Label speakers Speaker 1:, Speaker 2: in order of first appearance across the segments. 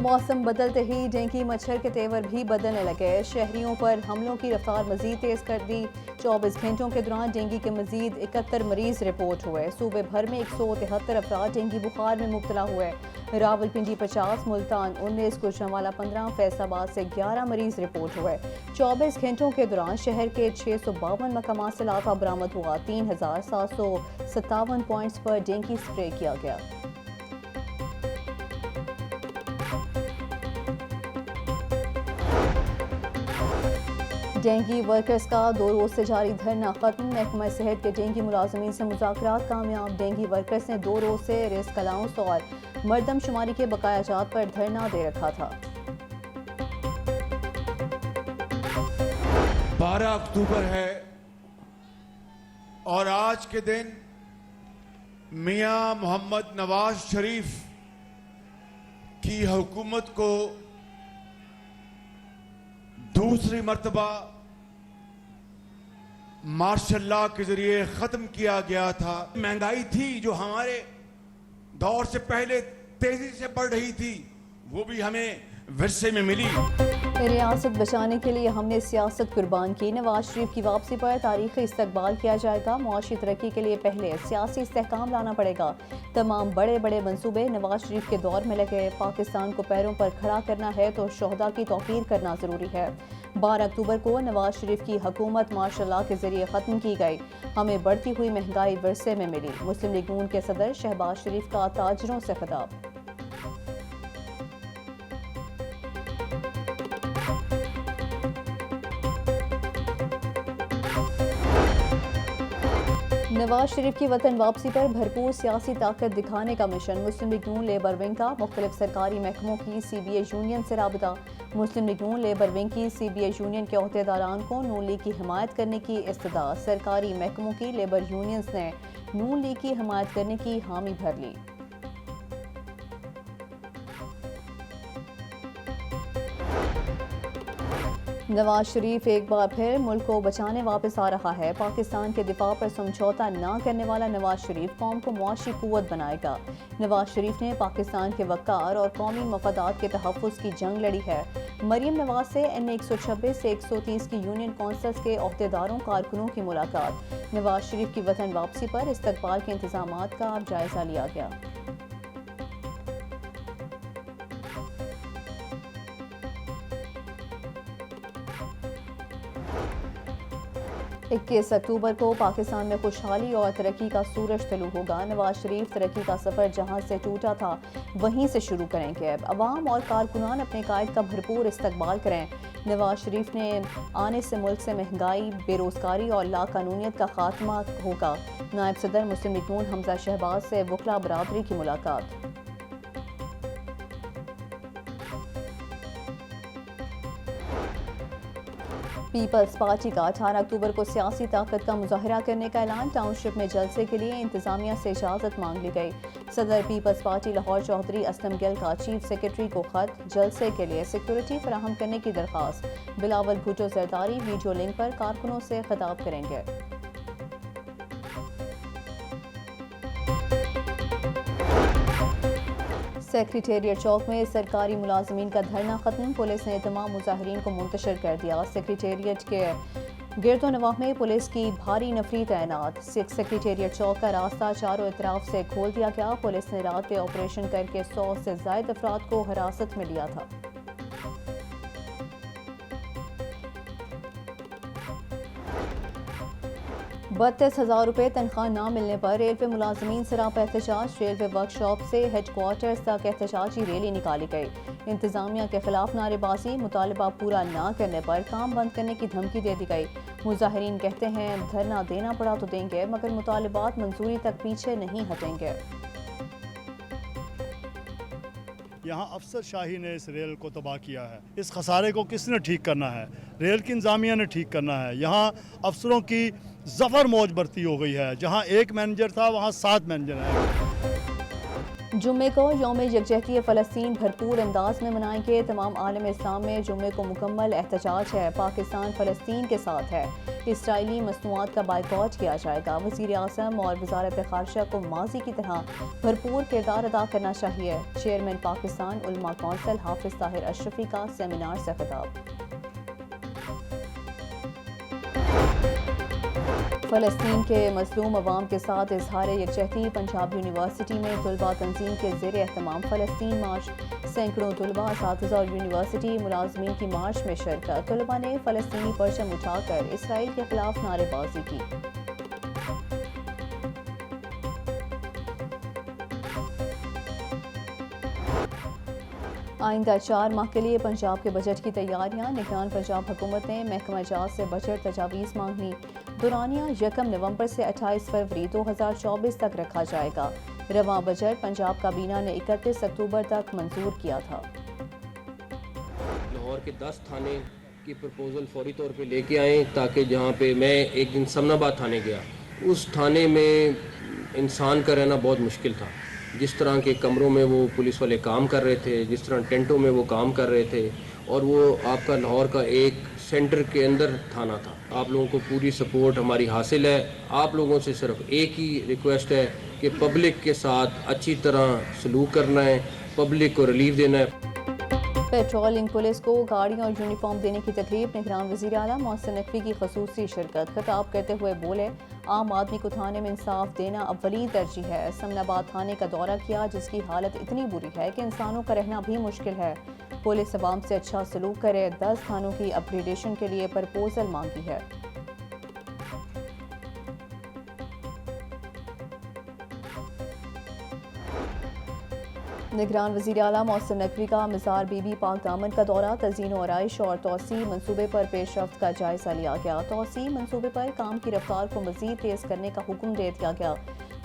Speaker 1: मौसम बदलते ही डेंगू मच्छर के तेवर भी बदलने लगे। शहरियों पर हमलों की रफ्तार मजीद तेज कर दी। 24 घंटों के दौरान डेंगू के मजीद 71 मरीज रिपोर्ट हुए। सूबे भर में 173 अफराद डेंगू बुखार में मुब्तला हुए। रावलपिंडी 50, मुल्तान 19, गुजरांवाला 15, फैसलाबाद से 11 मरीज रिपोर्ट हुए। 24 घंटों के दौरान शहर के 652 मकामात से लार्वा बरामद हुआ। 3757 पॉइंट्स पर डेंगू स्प्रे किया गया। डेंगू वर्कर्स का 2 रोज से जारी धरना खत्म। महकमा सेहत के डेंगू मुलाजमीन से मुज़ाकरात कामयाब। डेंगू वर्कर्स ने 2 रोज से रिस्क अलाउंस और मरदमशुमारी के बकाया जात पर धरना दे रखा था।
Speaker 2: 12 अक्टूबर है और आज के दिन मियां मोहम्मद नवाज शरीफ की हुकूमत को दूसरी मर्तबा मार्शल लॉ के जरिए खत्म किया गया था। महंगाई थी जो हमारे दौर से पहले तेजी से बढ़ रही थी, वो भी हमें विरसे में मिली।
Speaker 1: रियासत बचाने के लिए हमने सियासत कुर्बान की। नवाज शरीफ की वापसी पर तारीखी इस्तकबाल किया जाएगा। मुआशी तरक्की के लिए पहले सियासी इस्तेहकाम लाना पड़ेगा। तमाम बड़े बड़े मंसूबे नवाज शरीफ के दौर में लगे। पाकिस्तान को पैरों पर खड़ा करना है तो शोहदा की तौकीर करना ज़रूरी है। 12 अक्टूबर को नवाज शरीफ की हुकूमत मार्शल लॉ के जरिए ख़त्म की गई। हमें बढ़ती हुई महंगाई विरसे में मिली। मुस्लिम लीग नून के सदर शहबाज शरीफ का ताजरों से खिताब। नवाज शरीफ की वतन वापसी पर भरपूर सियासी ताकत दिखाने का मिशन। मुस्लिम लीग नून लेबर विंग का मुख्तलिफ सरकारी महकमों की CBA यूनियन से राबता। मुस्लिम लीग नून लेबर विंग की CBA यूनियन के अहदेदारान को नून लीग की हिमायत करने की इस्तदा। सरकारी महकमों की लेबर यूनियंस ने नून लीग की हिमायत करने की हामी भर ली। नवाज शरीफ एक बार फिर मुल्क को बचाने वापस आ रहा है। पाकिस्तान के दिफा पर समझौता न करने वाला नवाज शरीफ कौम को मुआशी कुव्वत बनाएगा। नवाज शरीफ ने पाकिस्तान के वक़ार और कौमी मफादात के तहफ़्फ़ुज़ की जंग लड़ी है। मरीम नवाज से NA 126 से 130 की यूनियन कौंसल्स के अहदेदारों कारकुनों की मुलाकात। नवाज शरीफ की वतन वापसी पर इस्तकबाल के इंतज़ामात का जायज़ा लिया गया। इक्कीस अक्टूबर को पाकिस्तान में खुशहाली और तरक्की का सूरज तलू होगा। नवाज शरीफ तरक्की का सफ़र जहां से टूटा था वहीं से शुरू करेंगे। अब अवाम और कारकुनान अपने कायद का भरपूर इस्तकबाल करें। नवाज शरीफ ने आने से मुल्क से महंगाई, बेरोजगारी और लाकानूनियत का खात्मा होगा। नायब सदर मुस्लिम लीग नून हमजा शहबाज से वकला बरादरी की मुलाकात। पीपल्स पार्टी का 18 अक्टूबर को सियासी ताकत का मुजाहरा करने का ऐलान। टाउनशिप में जलसे के लिए इंतजामिया से इजाज़त मांग ली गई। सदर पीपल्स पार्टी लाहौर चौधरी असलम गिल का चीफ सेक्रेटरी को खत। जलसे के लिए सिक्योरिटी फराहम करने की दरख्वास्त। बिलावल भुट्टो जरदारी वीडियो लिंक पर कारकुनों से खिताब करेंगे। सेक्रेटेरिएट चौक में सरकारी मुलाजमीन का धरना खत्म। पुलिस ने तमाम मुजाहिरीन को मुंतशिर कर दिया। सेक्रेटेरिएट के गिरदोनवाह में पुलिस की भारी नफरी तैनात। सेक्रेटेरिएट चौक का रास्ता चारों तरफ से खोल दिया गया। पुलिस ने रात के ऑपरेशन करके 100 से ज्यादा अफराद को हिरासत में लिया था। ₹32,000 तनख्वाह न मिलने पर रेलवे मुलाजमीन सरापा एहतजाज। रेलवे वर्कशॉप से हेडक्वार्टर्स तक एहतजाजी रैली निकाली गई। इंतजामिया के खिलाफ नारेबाजी। मुतालबा पूरा न करने पर काम बंद करने की धमकी दे दी गई। मुजाहिरीन कहते हैं धरना देना पड़ा तो देंगे मगर मुतालबात मंजूरी तक पीछे नहीं हटेंगे।
Speaker 3: यहाँ अफसरशाही ने इस रेल को तबाह किया है। इस खसारे को किसने ठीक करना है? रेल की इंतजामिया ने ठीक करना है। यहाँ अफसरों की जफर मौज बढ़ती हो गई है। जहाँ एक मैनेजर था वहाँ 7 मैनेजर हैं।
Speaker 1: जुम्मे को यौम यकजहती फ़लस्तीन भरपूर अंदाज में मनाएंगे। तमाम आलम इस्लाम में जुम्मे को मुकम्मल एहतजाज है। पाकिस्तान फ़लस्तीन के साथ है। इसराइली मसनूआत का बाइकॉट किया जाएगा। वज़ीर आज़म और वज़ारत ख़ारजा को माजी की तरह भरपूर किरदार अदा करना चाहिए। चेयरमैन पाकिस्तान उलमा कौंसिल हाफिज़ ताहिर अशरफी का सेमिनार से खिताब। फ़लस्तीन के मज़लूम अवाम के साथ इजहार यकजहती। पंजाब यूनिवर्सिटी में तलबा तंजीम के ज़ेर एहतमाम फ़लस्तीन मार्च। सैकड़ों तलबा, असातिज़ा और यूनिवर्सिटी मुलाजमीन की मार्च में शिरकत। तलबा ने फ़लस्तीनी परचम उठाकर इसराइल के खिलाफ नारेबाजी की। आइंदा 4 माह के लिए पंजाब के बजट की तैयारियां। निगरान पंजाब हुकूमत ने महकमा जात से बजट तजावीज़ मांगी। दुरानिया 1 नवंबर से 28 फरवरी 2024 तक रखा जाएगा। रवां बजट पंजाब काबीना ने 31 अक्टूबर तक मंजूर किया था।
Speaker 4: लाहौर के 10 थाने की प्रपोज़ल फौरी तौर पे लेके आए, ताकि जहाँ पे मैं एक दिन समनाबाद थाने गया, उस थाने में इंसान का रहना बहुत मुश्किल था। जिस तरह के कमरों में वो पुलिस वाले काम कर रहे थे, जिस तरह टेंटों में वो काम कर रहे थे, और वो आपका लाहौर का एक सेंटर के अंदर थाना था। आप लोगों को पूरी सपोर्ट हमारी हासिल है। आप लोगों से सिर्फ एक ही रिक्वेस्ट है कि पब्लिक के साथ अच्छी तरह सलूक करना है, पब्लिक को रिलीफ देना है।
Speaker 1: पेट्रोलिंग पुलिस को गाड़ियां और यूनिफॉर्म देने की तकलीफ। निगरान वज़ीर आला मोहसिन नकवी की खसूसी शिरकत। खिताब करते हुए बोले, आम आदमी को थाने में इंसाफ देना अव्वली तरजीह है। समनाबाद थाने का दौरा किया, जिसकी हालत इतनी बुरी है कि इंसानों का रहना भी मुश्किल है। पुलिस अवाम से अच्छा सलूक करे। 10 थानों की अपग्रेडेशन के लिए प्रपोजल मांगी है। निगरान वज़ीर आला मोहसिन नकवी का मज़ार बीबी पाक दामन का दौरा। तज़ीन और आइश और तोसी मनसूबे पर पेशरफ्त का जायज़ा लिया गया। तोसी मनसूबे पर काम की रफ्तार को मज़ीद तेज़ करने का हुक्म दे दिया गया।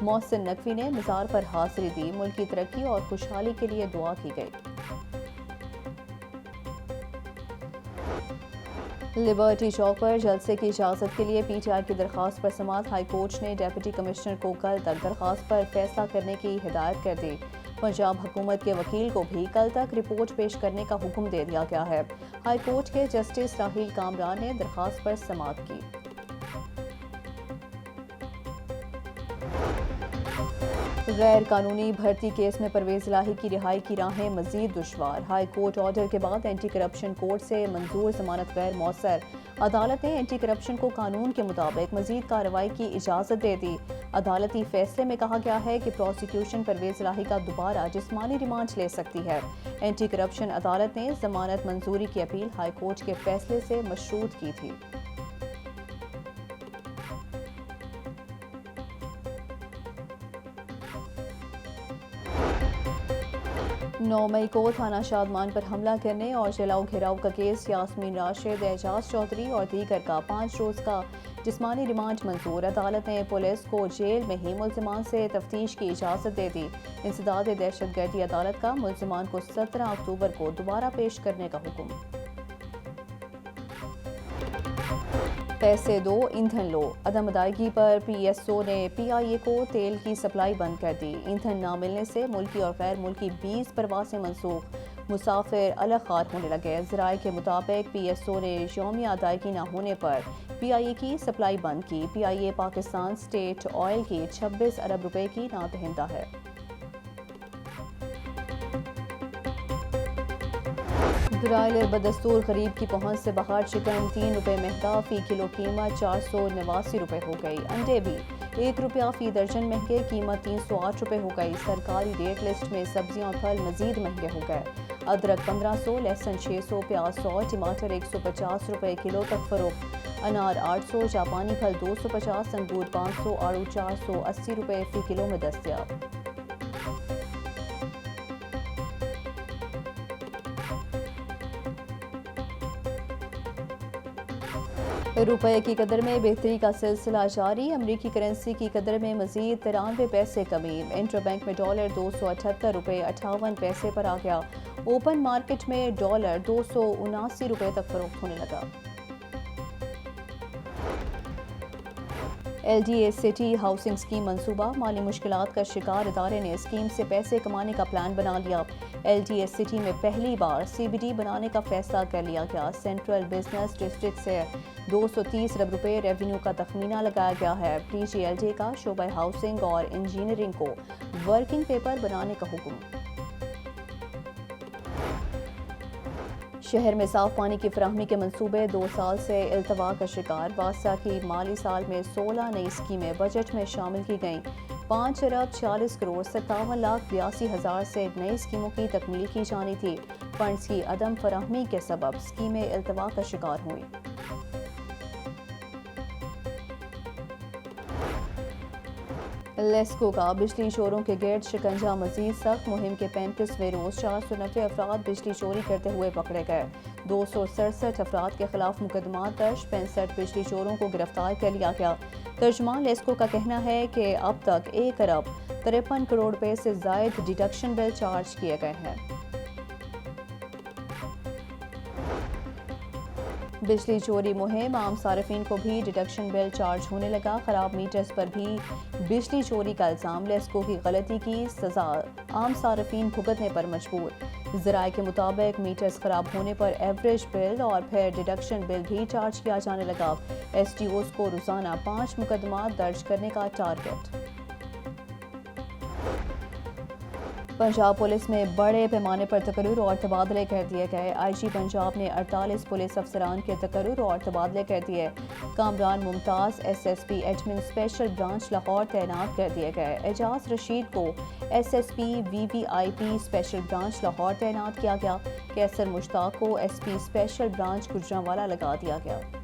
Speaker 1: मोहसिन नकवी ने मज़ार पर हाज़िरी दी। मुल्क की तरक्की और खुशहाली के लिए दुआ की गई। लिबर्टी चौक पर जलसे की इजाज़त के लिए PTI की दरख्वास्त पर समाअत। हाई कोर्ट ने डिप्टी कमिश्नर को कल तक दरख्वास्त पर फैसला करने की हिदायत कर दी। पंजाब हुकूमत के वकील को भी कल तक रिपोर्ट पेश करने का हुक्म दे दिया गया है। हाई कोर्ट के जस्टिस राहील कामरान ने दरख्वास्त पर समाअत की। गैर कानूनी भर्ती केस में परवेज़ इलाही की रिहाई की राहें मजीद दुश्वार। हाई कोर्ट ऑर्डर के बाद एंटी करप्शन कोर्ट से मंजूर जमानत गैर मौसर। अदालत ने एंटी करप्शन को कानून के मुताबिक मजीद कार्रवाई की इजाज़त दे दी। अदालती फैसले में कहा गया है कि प्रोसिक्यूशन परवेज़ इलाही का दोबारा जिस्मानी रिमांड ले सकती है। एंटी करप्शन अदालत ने जमानत मंजूरी की अपील हाई कोर्ट के फैसले से मशरूत की थी। नौ मई को थाना शादमान पर हमला करने और जलाओ घेराव का केस यास्मीन राशिद, एजाज चौधरी और दीगर का 5 रोज का जिस्मानी रिमांड मंजूर। अदालत ने पुलिस को जेल में ही मुल्जिमान से तफ्तीश की इजाज़त दे दी। इंसदाद दहशतगर्दी अदालत का मुल्जिमान को 17 अक्टूबर को दोबारा पेश करने का हुक्म। पैसे दो ईंधन लो। अदम अदायगी पर PSO ने PIA को तेल की सप्लाई बंद कर दी। ईंधन ना मिलने से मुल्की और गैर मुल्की 20 परवासें मनसूख। मुसाफिर अलग खार होने लगे। ज़राए के मुताबिक PSO ने यौमी अदायगी ना होने पर PIA की सप्लाई बंद की। PIA पाकिस्तान स्टेट ऑयल की 26 अरब रुपए की नादहिंदा है। ब्रायलर बदस्तूर गरीब की पहुंच से बाहर। चिकन 3 रुपये महंगा, फी किलो कीमत 489 रुपये हो गई। अंडे भी 1 रुपया फी दर्जन महंगे, कीमत 308 रुपये हो गई। सरकारी रेट लिस्ट में सब्जियां और फल मजीद महंगे हो गए। अदरक 1500, लहसुन 600, प्याज 100, टमाटर 150 रुपये किलो तक फरोख्त। अनार 800, जापानी फल 250, अंगूर 500, आड़ू 480 रुपये फी किलो में दस्तयाब। रुपये की कदर में बेहतरी का सिलसिला जारी। अमरीकी करेंसी की कदर में मजीद 93 पैसे कमी। इंटरबैंक में डॉलर 278 रुपये 58 पैसे पर आ गया। ओपन मार्केट में डॉलर 279 रुपये तक फरोख्त होने लगा। LDA सिटी हाउसिंग स्कीम मंसूबा, माली मुश्किलात का शिकार इदारे ने स्कीम से पैसे कमाने का प्लान बना लिया। LDA सिटी में पहली बार CBD बनाने का फैसला कर लिया गया। सेंट्रल बिजनेस डिस्ट्रिक्ट से 230 अरब रुपये रेवेन्यू का तखमीना लगाया गया है। DGLDA का शोबा हाउसिंग और इंजीनियरिंग को वर्किंग पेपर बनाने का हुक्म। शहर में साफ पानी की फराहमी के मंसूबे 2 साल से इल्तवा का शिकार। वास्ता की माली साल में 16 नई स्कीमें बजट में शामिल की गईं। 5 अरब 40 करोड़ 57,82,000 से नई स्कीमों की तकमील की जानी थी। फंड्स की अदम फराहमी के सबब स्कीमें इल्तवा का शिकार हुई। लेस्को का बिजली चोरों के गिर्द शिकंजा मजीद सख्त। मुहिम के 35वें रोज 490 अफराद बिजली चोरी करते हुए पकड़े गए। 267 अफराद के खिलाफ मुकदमा दर्ज। 65 बिजली चोरों को गिरफ्तार कर लिया गया। तर्जुमान लेस्को का कहना है कि अब तक 1 अरब 53 करोड़ रुपए से जायद डिडक्शन बिल चार्ज किए गए हैं। बिजली चोरी मुहिम, आम सार्फिन को भी डिडक्शन बिल चार्ज होने लगा। खराब मीटर्स पर भी बिजली चोरी का इल्ज़ाम। लेस्को की गलती की सजा आम सार्फिन भुगतने पर मजबूर। ज़राए के मुताबिक मीटर्स खराब होने पर एवरेज बिल और फिर डिडक्शन बिल भी चार्ज किया जाने लगा। SDOs को रोज़ाना 5 मुकदमा दर्ज करने का टारगेट। पंजाब पुलिस में बड़े पैमाने पर तकर्रुर और तबादले कर दिए गए। IG पंजाब ने 48 पुलिस अफसरान के तकर्रुर और तबादले कर दिए। Kamran Mumtaz SSP admin special branch Lahore तैनात कर दिए गए। एजाज रशीद को SSP VVIP special branch Lahore तैनात किया गया। कैसर मुश्ताक को SP स्पेशल ब्रांच गुजरांवाला लगा दिया गया।